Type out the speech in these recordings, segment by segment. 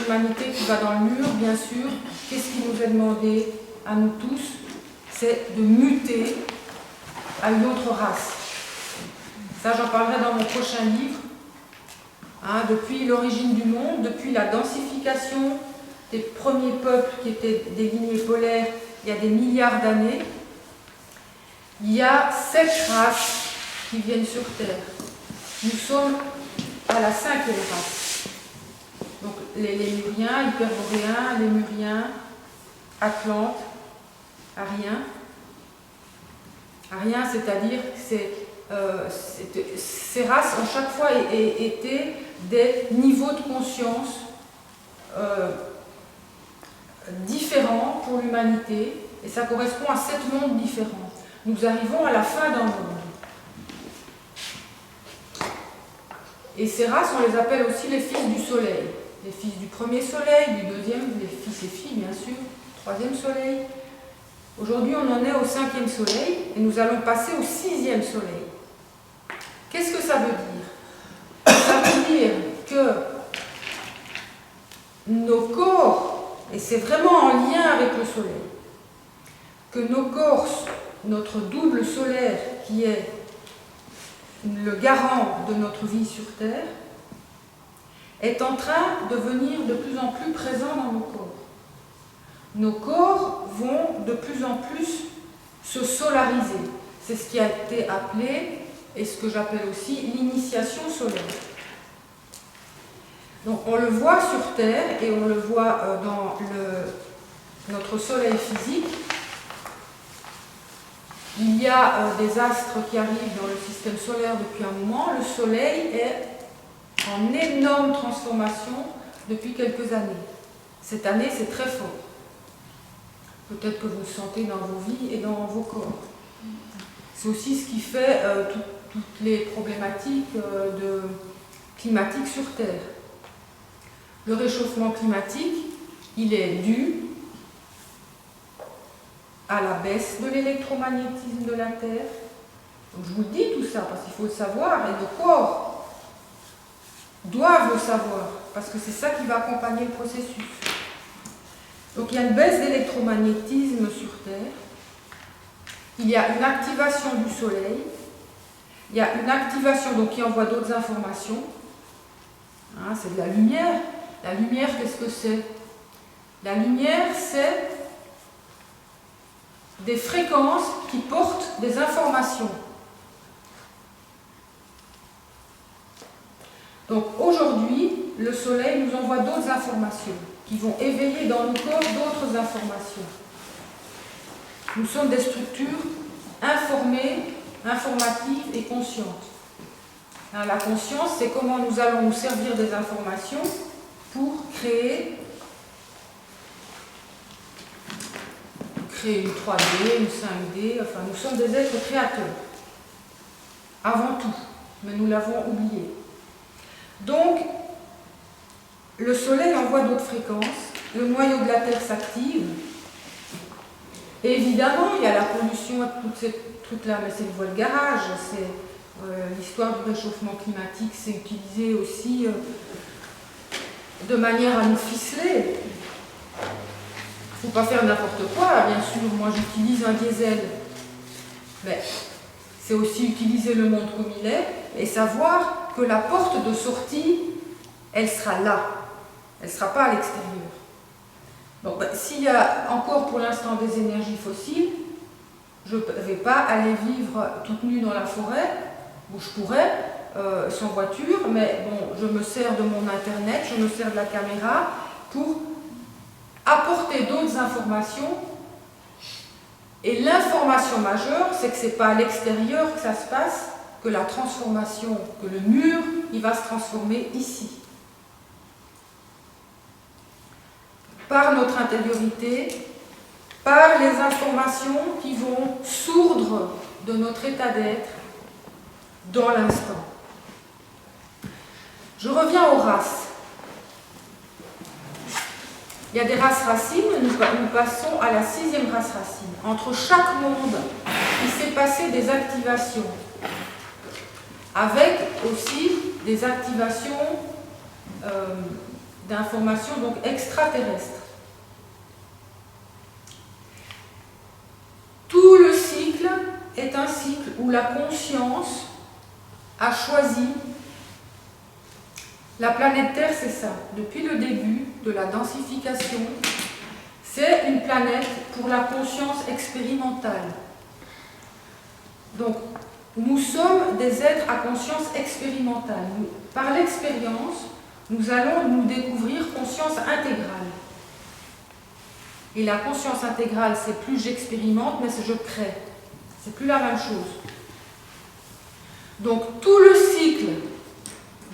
l'humanité qui va dans le mur, bien sûr, qu'est-ce qui nous est demandé à nous tous? C'est de muter à une autre race. Ça, j'en parlerai dans mon prochain livre. Hein, depuis l'origine du monde, depuis la densification des premiers peuples qui étaient des lignées polaires il y a des milliards d'années, il y a 7 races qui viennent sur Terre. Nous sommes à la 5e race. Donc les Lémuriens, Hyperboréens, Lémuriens, Atlantes, Ariens. Ariens, c'est-à-dire que ces races ont chaque fois été des niveaux de conscience différents pour l'humanité, et ça correspond à 7 mondes différents. Nous arrivons à la fin d'un monde. Et ces races, on les appelle aussi les fils du soleil. Les fils du premier soleil, du deuxième, les fils et filles, bien sûr, 3e soleil. Aujourd'hui, on en est au 5e soleil, et nous allons passer au 6e soleil. Qu'est-ce que ça veut dire? Ça veut dire que nos corps, et c'est vraiment en lien avec le soleil, que nos corps, notre double solaire qui est le garant de notre vie sur Terre, est en train de devenir de plus en plus présent dans nos corps. Nos corps vont de plus en plus se solariser. C'est ce qui a été appelé, et ce que j'appelle aussi, l'initiation solaire. Donc on le voit sur Terre, et on le voit dans notre soleil physique. Il y a des astres qui arrivent dans le système solaire depuis un moment. Le soleil est en énorme transformation depuis quelques années. Cette année, c'est très fort. Peut-être que vous le sentez dans vos vies et dans vos corps. C'est aussi ce qui fait toutes les problématiques climatiques sur Terre. Le réchauffement climatique, il est dû à la baisse de l'électromagnétisme de la Terre. Donc je vous le dis tout ça parce qu'il faut le savoir, et nos corps doivent le savoir, parce que c'est ça qui va accompagner le processus. Donc il y a une baisse d'électromagnétisme sur Terre, il y a une activation du Soleil, il y a une activation donc, qui envoie d'autres informations. Hein, c'est de la lumière. La lumière, qu'est-ce que c'est? La lumière, c'est des fréquences qui portent des informations. Donc aujourd'hui, le Soleil nous envoie d'autres informations qui vont éveiller dans nos corps d'autres informations. Nous sommes des structures informées, informatives et conscientes. Hein, la conscience, c'est comment nous allons nous servir des informations pour créer une 3D, une 5D, enfin nous sommes des êtres créateurs, avant tout, mais nous l'avons oublié. Donc, le Soleil envoie d'autres fréquences, le noyau de la Terre s'active, et évidemment, il y a la pollution, tous ces trucs-là, mais c'est le voile garage, c'est l'histoire du réchauffement climatique, c'est utilisé aussi de manière à nous ficeler. Il ne faut pas faire n'importe quoi, bien sûr, moi j'utilise un diesel, mais c'est aussi utiliser le monde comme il est, et savoir que la porte de sortie, elle sera là, elle ne sera pas à l'extérieur. Donc s'il y a encore pour l'instant des énergies fossiles, je ne vais pas aller vivre toute nue dans la forêt, où je pourrais, sans voiture, mais bon, je me sers de mon internet, je me sers de la caméra pour apporter d'autres informations, et l'information majeure, c'est que ce n'est pas à l'extérieur que ça se passe, que la transformation, que le mur, il va se transformer ici. Par notre intériorité, par les informations qui vont sourdre de notre état d'être dans l'instant. Je reviens aux races. Il y a des races racines, nous passons à la 6e race racine. Entre chaque monde, il s'est passé des activations, avec aussi des activations d'informations donc extraterrestres. Tout le cycle est un cycle où la conscience a choisi. La planète Terre, c'est ça. Depuis le début de la densification, c'est une planète pour la conscience expérimentale. Donc, nous sommes des êtres à conscience expérimentale. Par l'expérience, nous allons nous découvrir conscience intégrale. Et la conscience intégrale, c'est plus j'expérimente, mais c'est je crée. C'est plus la même chose. Donc, tout le cycle,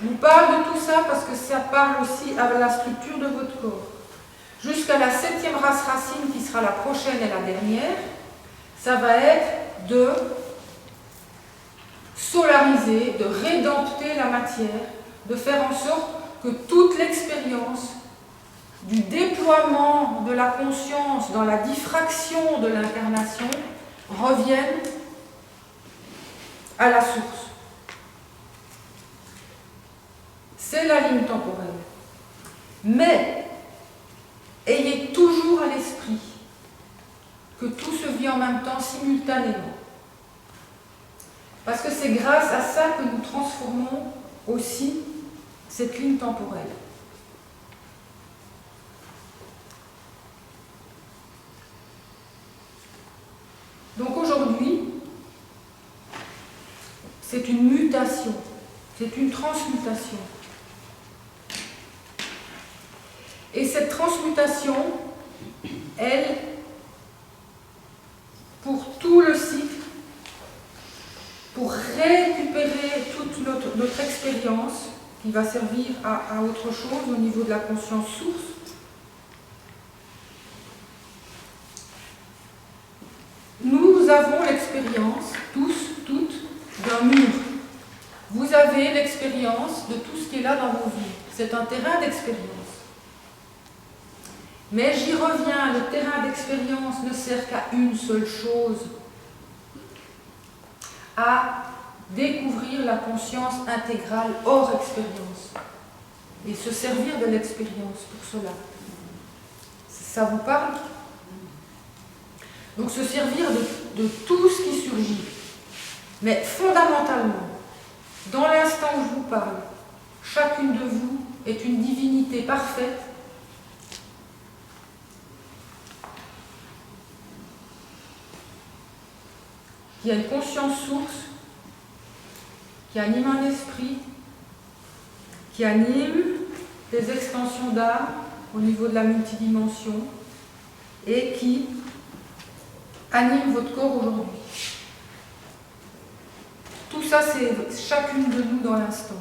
je vous parle de tout ça parce que ça parle aussi à la structure de votre corps. Jusqu'à la 7e race racine, qui sera la prochaine et la dernière, ça va être de solariser, de rédempter la matière, de faire en sorte que toute l'expérience du déploiement de la conscience dans la diffraction de l'incarnation revienne à la source. C'est la ligne temporelle. Mais ayez toujours à l'esprit que tout se vit en même temps, simultanément. Parce que c'est grâce à ça que nous transformons aussi cette ligne temporelle. Donc aujourd'hui, c'est une mutation, c'est une transmutation. Et cette transmutation, elle, pour tout le cycle, pour récupérer toute notre expérience qui va servir à autre chose au niveau de la conscience source, nous avons l'expérience, tous, toutes, d'un mur. Vous avez l'expérience de tout ce qui est là dans vos vies. C'est un terrain d'expérience. Mais j'y reviens, le terrain d'expérience ne sert qu'à une seule chose, à découvrir la conscience intégrale hors expérience et se servir de l'expérience pour cela. Ça vous parle? Donc se servir de tout ce qui surgit. Mais fondamentalement, dans l'instant où je vous parle, chacune de vous est une divinité parfaite qui a une conscience source, qui anime un esprit, qui anime des extensions d'âme au niveau de la multidimension et qui anime votre corps aujourd'hui. Tout ça, c'est chacune de nous dans l'instant.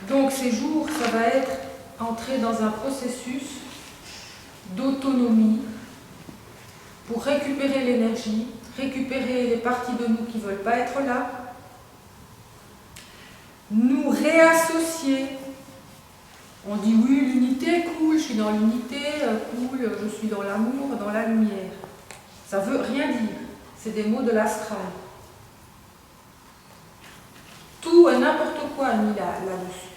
Donc ces jours, ça va être entrer dans un processus d'autonomie pour récupérer l'énergie, récupérer les parties de nous qui ne veulent pas être là, nous réassocier. On dit oui, l'unité, cool, je suis dans l'unité, cool, je suis dans l'amour, dans la lumière. Ça ne veut rien dire, c'est des mots de l'astral. Tout et n'importe quoi est mis là-dessus.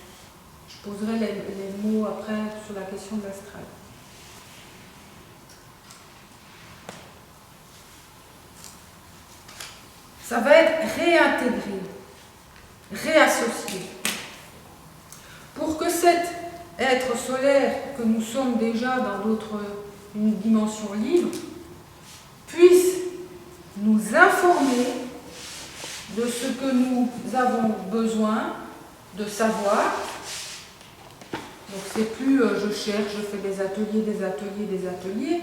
Je poserai les mots après sur la question de l'astral. Ça va être réintégré, réassocié. Pour que cet être solaire que nous sommes déjà dans une dimension libre puisse nous informer de ce que nous avons besoin de savoir. Donc c'est plus je cherche, je fais des ateliers.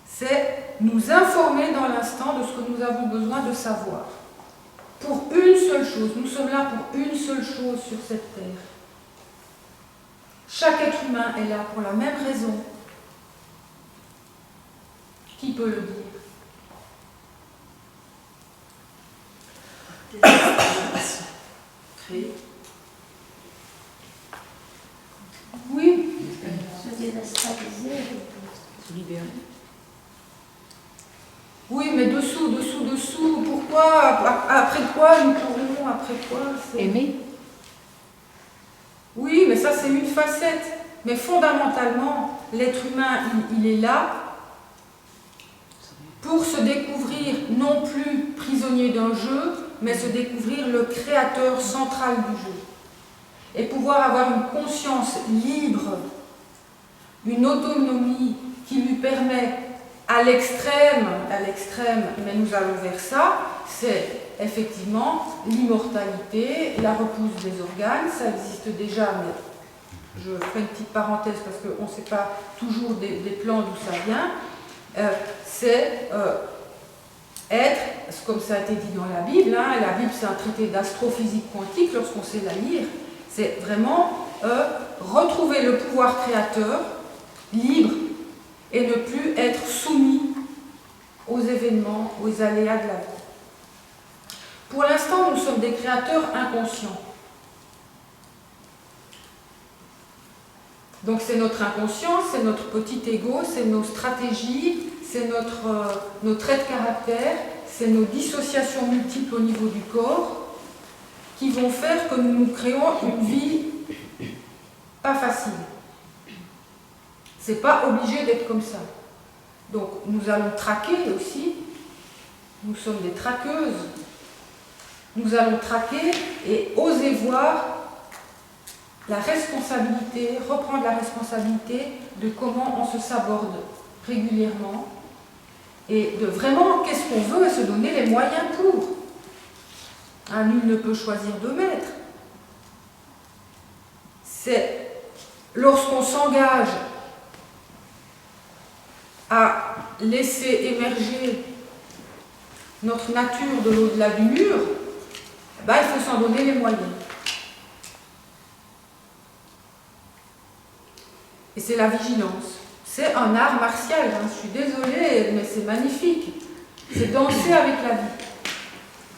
C'est nous informer dans l'instant de ce que nous avons besoin de savoir. Pour une seule chose, nous sommes là pour une seule chose sur cette terre. Chaque être humain est là pour la même raison. Qui peut le dire? Créer. Oui. Se désastraliser. Se libérer. Oui, mais dessous dessous, pourquoi, après quoi nous courons, après quoi Aimer. Oui, mais ça c'est une facette. Mais fondamentalement, l'être humain, il est là pour se découvrir non plus prisonnier d'un jeu, mais se découvrir le créateur central du jeu. Et pouvoir avoir une conscience libre, une autonomie qui lui permet à l'extrême, mais nous allons vers ça, c'est effectivement l'immortalité, la repousse des organes, ça existe déjà, mais je ferai une petite parenthèse parce qu'on ne sait pas toujours des plans d'où ça vient, c'est être, comme ça a été dit dans la Bible, hein, la Bible c'est un traité d'astrophysique quantique lorsqu'on sait la lire, c'est vraiment retrouver le pouvoir créateur, libre, et ne plus être soumis aux événements, aux aléas de la vie. Pour l'instant, nous sommes des créateurs inconscients. Donc c'est notre inconscient, c'est notre petit ego, c'est nos stratégies, c'est nos traits de caractère, c'est nos dissociations multiples au niveau du corps qui vont faire que nous nous créons une vie pas facile. C'est pas obligé d'être comme ça. Donc nous allons traquer aussi, nous sommes des traqueuses, nous allons traquer et oser voir la responsabilité, reprendre la responsabilité de comment on se saborde régulièrement et de vraiment qu'est-ce qu'on veut et se donner les moyens pour. Nul ne peut choisir de maître. C'est lorsqu'on s'engage à laisser émerger notre nature de l'au-delà du mur, il faut s'en donner les moyens. Et c'est la vigilance. C'est un art martial, hein. Je suis désolée, mais c'est magnifique. C'est danser avec la vie.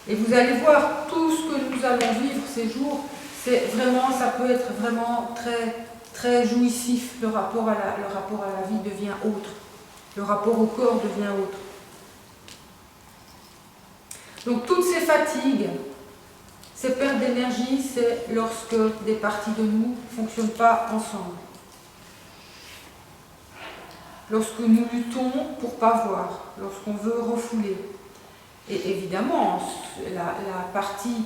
Et vous allez voir, tout ce que nous allons vivre ces jours, c'est vraiment, ça peut être vraiment très, très jouissif. Le rapport à la vie devient autre. Le rapport au corps devient autre. Donc toutes ces fatigues, ces pertes d'énergie, c'est lorsque des parties de nous ne fonctionnent pas ensemble. Lorsque nous luttons pour ne pas voir, lorsqu'on veut refouler. Et évidemment, la partie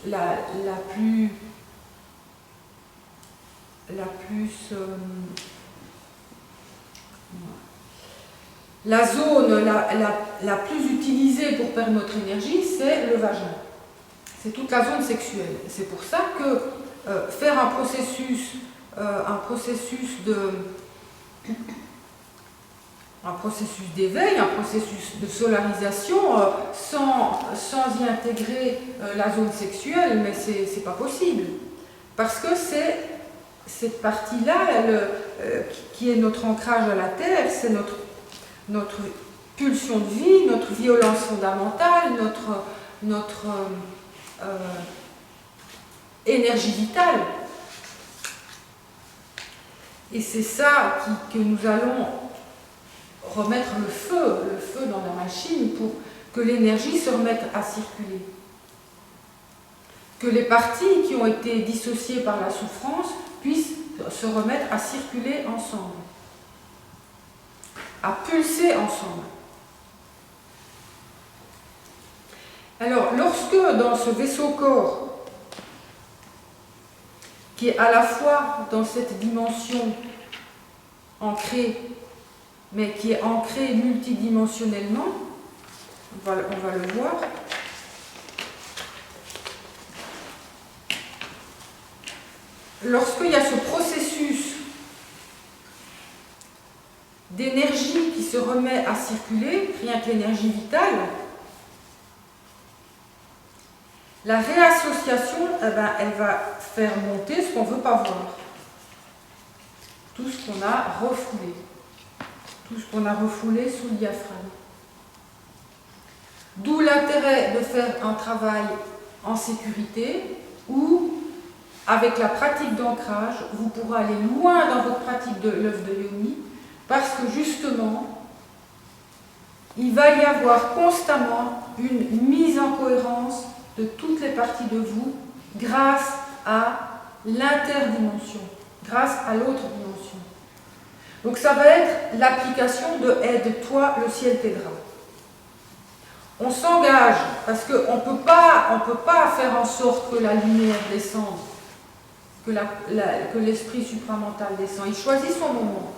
la zone la plus utilisée pour perdre notre énergie, c'est le vagin. C'est toute la zone sexuelle. C'est pour ça que faire un processus d'éveil, un processus de solarisation, sans y intégrer la zone sexuelle, mais c'est pas possible. Parce que c'est cette partie-là qui est notre ancrage à la terre, c'est notre pulsion de vie, notre violence fondamentale, notre énergie vitale. Et c'est ça que nous allons remettre le feu dans la machine pour que l'énergie se remette à circuler. Que les parties qui ont été dissociées par la souffrance puissent se remettre à circuler ensemble, à pulser ensemble. Alors, lorsque dans ce vaisseau-corps, qui est à la fois dans cette dimension ancrée, mais qui est ancrée multidimensionnellement, on va le voir. Lorsqu'il y a ce processus d'énergie qui se remet à circuler, rien que l'énergie vitale, la réassociation, elle va faire monter ce qu'on ne veut pas voir. Tout ce qu'on a refoulé. Tout ce qu'on a refoulé sous le diaphragme. D'où l'intérêt de faire un travail en sécurité où, avec la pratique d'ancrage, vous pourrez aller loin dans votre pratique de l'œuf de Yoni parce que justement, il va y avoir constamment une mise en cohérence de toutes les parties de vous grâce à l'interdimension, grâce à l'autre dimension. Donc ça va être l'application de « aide-toi, le ciel t'aidera ». On s'engage parce qu'on ne peut pas faire en sorte que la lumière descende, que l'esprit supramental descend. Il choisit son moment.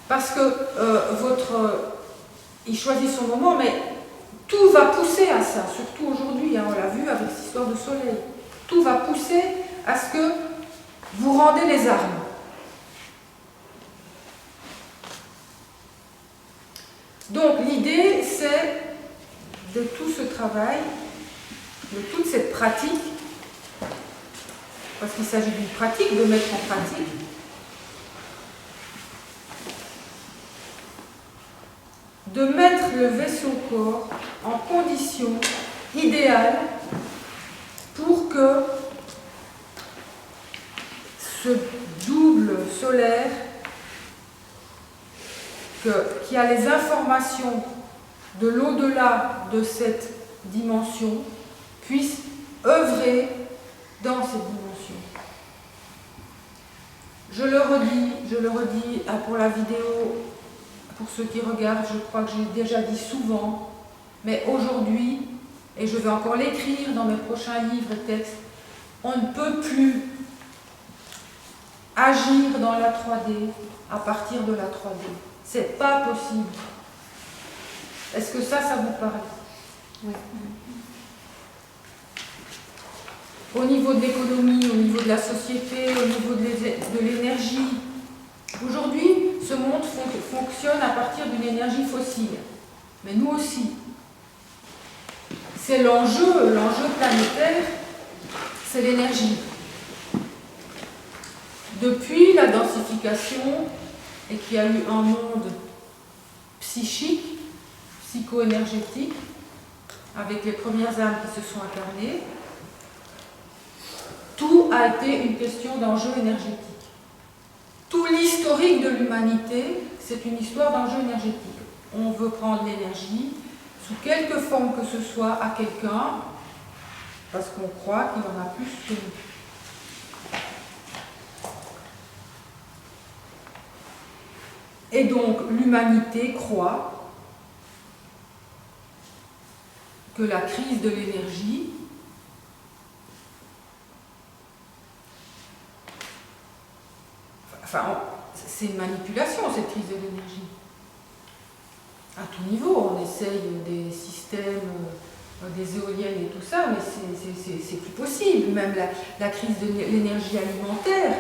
Parce que il choisit son moment, mais tout va pousser à ça, surtout aujourd'hui, hein, on l'a vu avec cette histoire de soleil. Tout va pousser à ce que vous rendez les armes. Donc l'idée, c'est de tout ce travail, de toute cette pratique, parce qu'il s'agit d'une pratique, de mettre en pratique, de mettre le vaisseau-corps en condition idéale pour que ce double solaire qui a les informations de l'au-delà de cette dimension puisse œuvrer dans cette dimension. Je le redis pour la vidéo, pour ceux qui regardent, je crois que j'ai déjà dit souvent, mais aujourd'hui, et je vais encore l'écrire dans mes prochains livres et textes, on ne peut plus agir dans la 3D à partir de la 3D. C'est pas possible. Est-ce que ça vous paraît? Oui. Au niveau de l'économie, au niveau de la société, au niveau de l'énergie, aujourd'hui, ce monde fonctionne à partir d'une énergie fossile. Mais nous aussi. C'est l'enjeu planétaire, c'est l'énergie. Depuis la densification, et qu'il y a eu un monde psychique, psycho-énergétique, avec les premières âmes qui se sont incarnées, tout a été une question d'enjeu énergétique. Tout l'historique de l'humanité, c'est une histoire d'enjeu énergétique. On veut prendre l'énergie, sous quelque forme que ce soit, à quelqu'un, parce qu'on croit qu'il en a plus que nous. Et donc, l'humanité croit que la crise de l'énergie c'est une manipulation, cette crise de l'énergie. À tout niveau, on essaye des systèmes, des éoliennes et tout ça, mais c'est plus possible. Même la crise de l'énergie alimentaire,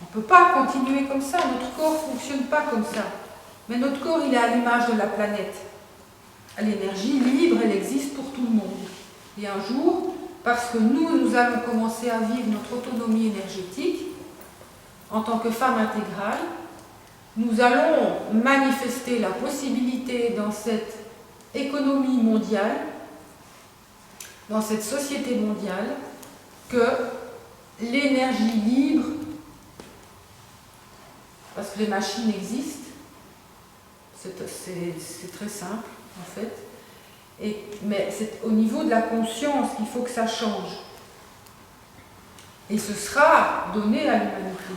on ne peut pas continuer comme ça. Notre corps ne fonctionne pas comme ça. Mais notre corps, il est à l'image de la planète. L'énergie libre, elle existe pour tout le monde. Et un jour, parce que nous allons commencer à vivre notre autonomie énergétique, en tant que femme intégrale, nous allons manifester la possibilité dans cette économie mondiale, dans cette société mondiale, que l'énergie libre, parce que les machines existent, c'est très simple en fait, mais c'est au niveau de la conscience qu'il faut que ça change. Et ce sera donné à l'humanité.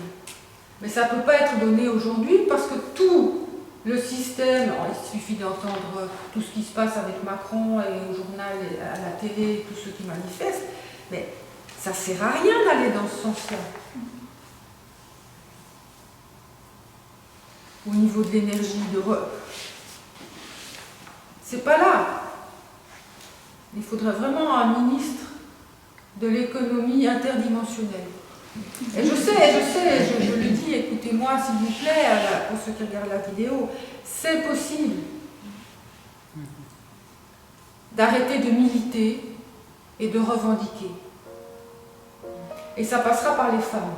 Mais ça ne peut pas être donné aujourd'hui parce que tout le système, il suffit d'entendre tout ce qui se passe avec Macron et au journal et à la télé, tous ceux qui manifestent, mais ça ne sert à rien d'aller dans ce sens-là. Au niveau de l'énergie, c'est pas là. Il faudrait vraiment un ministre de l'économie interdimensionnelle. Et je le dis, écoutez-moi s'il vous plaît, pour ceux qui regardent la vidéo, c'est possible d'arrêter de militer et de revendiquer. Et ça passera par les femmes.